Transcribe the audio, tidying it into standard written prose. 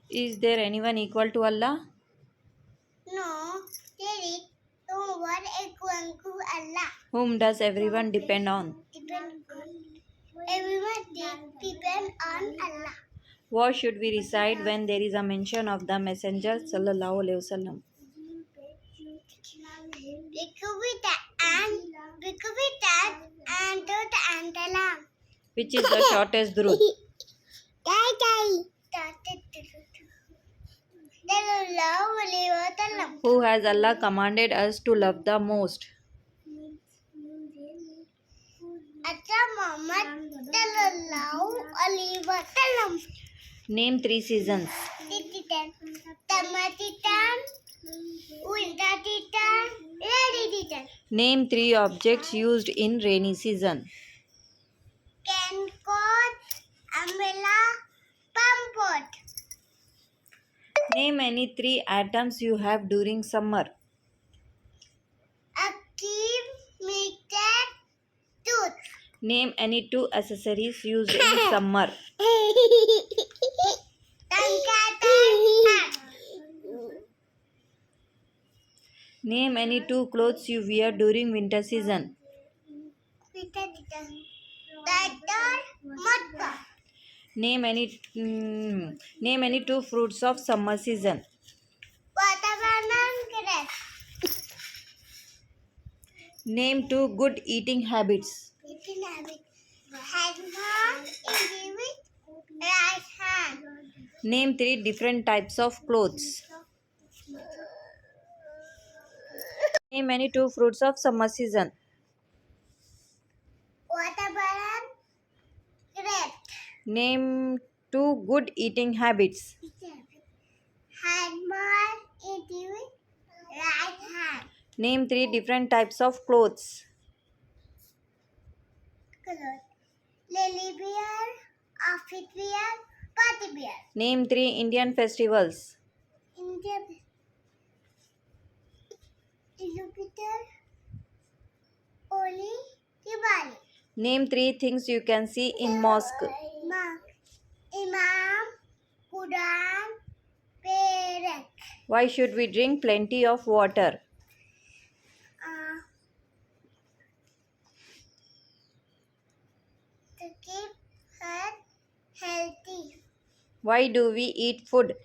Is there anyone equal to Allah? No, there is no one equal to Allah. Whom does everyone depend on? Depend on everyone depend on Allah. What should we recite when there is a mention of the Messenger sallallahu alaihi wasallam? And the lamb. Which is the shortest durud? Who has Allah commanded us to love the most? Name three seasons. Name three objects used in rainy season. Can coat, umbrella, pump pot. Name any three items you have during summer. A key, meter, tooth. Name any two accessories used in summer. Name any two clothes you wear during winter season. Name any two fruits of summer season. Name two good eating habits. Name three different types of clothes. Name any two fruits of summer season. Watermelon, grape. Name two good eating habits. Hand eating with right hand. Name three different types of clothes. Color. Lily bear, outfit bear, party bear. Name three Indian festivals. India, Jupiter, Oli, Diwali. Name three things you can see in mosque. Imam, Quran, Perek. Why should we drink plenty of water? To keep her healthy. Why do we eat food?